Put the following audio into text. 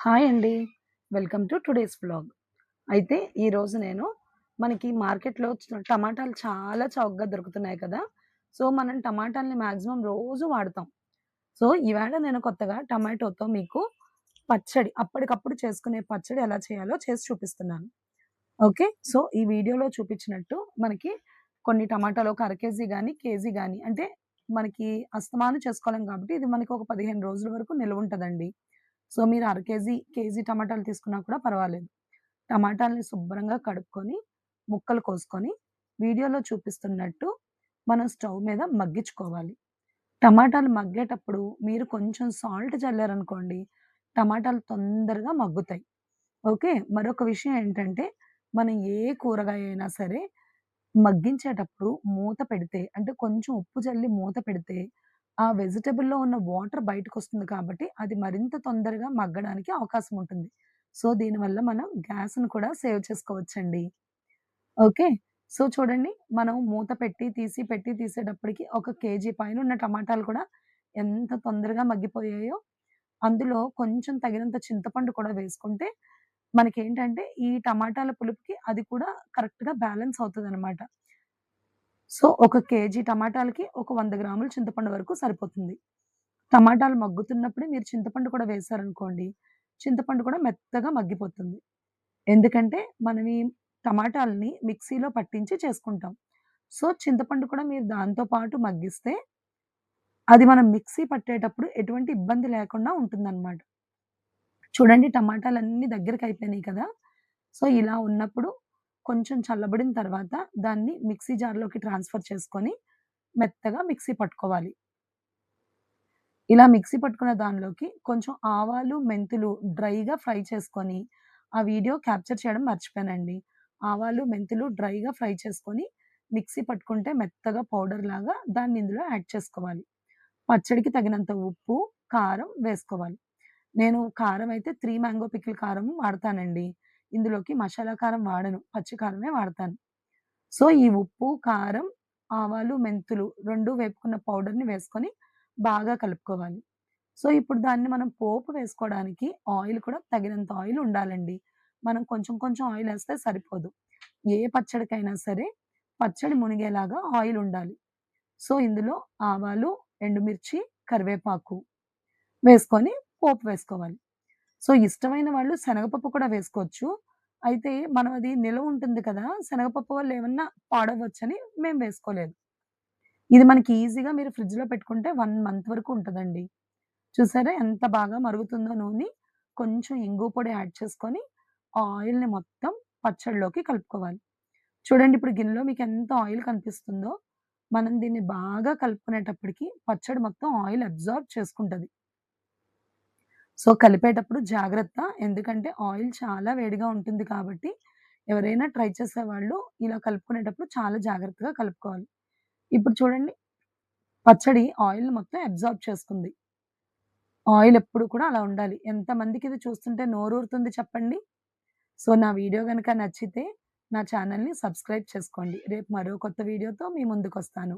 Hi అండి. Welcome to today's vlog. అయితే ఈరోజు నేను మనకి మార్కెట్‌లో టమాటాలు చాలా చౌకగా దొరుకుతున్నాయి కదా! సో, మనం టమాటాల్ని మాక్సిమం రోజు వాడతాం. సో, ఈవేళ నేను కొత్తగా టమాటోతో మీకు పచ్చడి అప్పటికప్పుడు చేసుకునే పచ్చడి ఎలా చేయాలో చేసి చూపిస్తున్నాను. ఓకే. సో, ఈ వీడియోలో చూపించినట్టు మనకి కొన్ని టమాటాలు ఒక అర కేజీ గాని, కేజీ గాని అంటే మనకి అస్తమానం చేసుకోలేం కాబట్టి ఇది మనకి ఒక 15 రోజుల వరకు నిలవుంటదండి. సో, మీరు అర కేజీ, కేజీ టమాటాలు తీసుకున్నా కూడా పర్వాలేదు. టమాటాల్ని శుభ్రంగా కడుక్కొని, ముక్కలు కోసుకొని, వీడియోలో చూపిస్తున్నట్టు మనం స్టవ్ మీద మగ్గించుకోవాలి. టమాటాలు మగ్గేటప్పుడు మీరు కొంచెం సాల్ట్ చల్లారనుకోండి, టమాటాలు తొందరగా మగ్గుతాయి. ఓకే. మరొక విషయం ఏంటంటే, మనం ఏ కూరగాయ అయినా సరే మగ్గించేటప్పుడు మూత పెడితే అంటే కొంచెం ఉప్పు జల్లి మూత పెడితే, ఆ వెజిటబుల్‌లో ఉన్న వాటర్ బయటకొస్తుంది కాబట్టి, అది మరింత తొందరగా మగ్గడానికి అవకాశం ఉంటుంది. సో, దీనివల్ల మనం గ్యాస్‌ని కూడా సేవ్ చేసుకోవచ్చండి. ఓకే. సో, చూడండి మనం మూత పెట్టి, పెట్టి తీసేటప్పటికి ఒక కేజీ పైనున్న టమాటాలు కూడా ఎంత తొందరగా మగ్గిపోయాయో, అందులో కొంచెం తగినంత చింతపండు కూడా వేసుకుంటే, మనకేంటంటే ఈ టమాటాల పులుపుకి అది కూడా కరెక్ట్‌గా బ్యాలెన్స్ అవుతదనమాట. సో, ఒక కేజీ టమాటాలకి ఒక 100 గ్రాముల చింతపండు వరకు సరిపోతుంది. టమాటాలు మగ్గుతున్నప్పుడే మీరు చింతపండు కూడా వేశారనుకోండి, చింతపండు కూడా మెత్తగా మగ్గిపోతుంది. ఎందుకంటే, మనం ఈ టమాటాలని మిక్సీలో పట్టించి చేసుకుంటాం. సో, చింతపండు కూడా మీరు దాంతో పాటు మగ్గిస్తే, అది మనం మిక్సీ పట్టేటప్పుడు ఎటువంటి ఇబ్బంది లేకుండా ఉంటుందనమాట. చూడండి టమాటాలన్నీ దగ్గరకయిపోయినాయి కదా! సో, ఇలా ఉన్నప్పుడు కొంచెం చల్లబడిన తర్వాత దాన్ని మిక్సీ జార్‌లోకి ట్రాన్స్‌ఫర్ చేసుకొని, మెత్తగా మిక్సీ పట్టుకోవాలి. ఇలా మిక్సీ పట్టుకున్న దానిలోకి కొంచెం ఆవాలు, మెంతులు డ్రైగా ఫ్రై చేసుకొని, ఆ వీడియో క్యాప్చర్ చేయడం మర్చిపోయానండి. ఆవాలు, మెంతులు డ్రైగా ఫ్రై చేసుకొని, మిక్సీ పట్టుకుంటే మెత్తగా పౌడర్‌లాగా దాన్ని ఇందులో యాడ్ చేసుకోవాలి. పచ్చడికి తగినంత ఉప్పు, కారం వేసుకోవాలి. నేను కారం అయితే 3 మ్యాంగో పికిల్ కారం వాడతానండి. ఇందులోకి మసాలా కారం వాడను. పచ్చి కారమే వాడతాను. సో, ఈ ఉప్పు, కారం, ఆవాలు, మెంతులు 2 వేపుకున్న పౌడర్‌ని వేసుకొని బాగా కలుపుకోవాలి. సో, ఇప్పుడు దాన్ని మనం పోపు వేసుకోవడానికి ఆయిల్ కూడా తగినంత ఆయిల్ ఉండాలండి. మనం కొంచెం కొంచెం ఆయిలేస్తే సరిపోదు. ఏ పచ్చడికైనా సరే పచ్చడి మునిగేలాగా ఆయిల్ ఉండాలి. సో, ఇందులో ఆవాలు, ఎండుమిర్చి, కరివేపాకు వేసుకొని పోపు వేసుకోవాలి. సో, ఇష్టమైన వాళ్ళు శనగపప్పు కూడా వేసుకోవచ్చు. అయితే మనం అది నిలవ ఉంటుంది కదా! శనగపప్పు వల్ల ఏమన్నా పాడవ్వచ్చని మేము వేసుకోలేదు. ఇది మనకి ఈజీగా మీరు ఫ్రిడ్జ్‌లో పెట్టుకుంటే 1 మంత్ వరకు ఉంటదండి. చూసారా ఎంత బాగా మరుగుతుందో నూనె. కొంచెం ఇంగువ పొడి యాడ్ చేసుకొని, ఆ ఆయిల్‌ని మొత్తం పచ్చడిలోకి కలుపుకోవాలి. చూడండి ఇప్పుడు గిన్నెలో మీకెంత ఆయిల్ కనిపిస్తుందో, మనం దీన్ని బాగా కలుపుకునేటప్పటికి పచ్చడి మొత్తం ఆయిల్ అబ్జార్బ్ చేసుకుంటది. సో, కలిపేటప్పుడు జాగ్రత్త. ఎందుకంటే ఆయిల్ చాలా వేడిగా ఉంటుంది కాబట్టి, ఎవరైనా ట్రై చేసేవాళ్ళు ఇలా కలుపుకునేటప్పుడు చాలా జాగ్రత్తగా కలుపుకోవాలి. ఇప్పుడు చూడండి పచ్చడి ఆయిల్‌ని మొత్తం అబ్జార్బ్ చేసుకుంది. ఆయిల్ ఎప్పుడు కూడా అలా ఉండాలి. ఎంతమందికి ఇది చూస్తుంటే నోరూరుతుంది చెప్పండి? సో, నా వీడియో గనుక నచ్చితే నా ఛానెల్‌ని సబ్స్క్రైబ్ చేసుకోండి. రేపు మరో కొత్త వీడియోతో మీ ముందుకొస్తాను.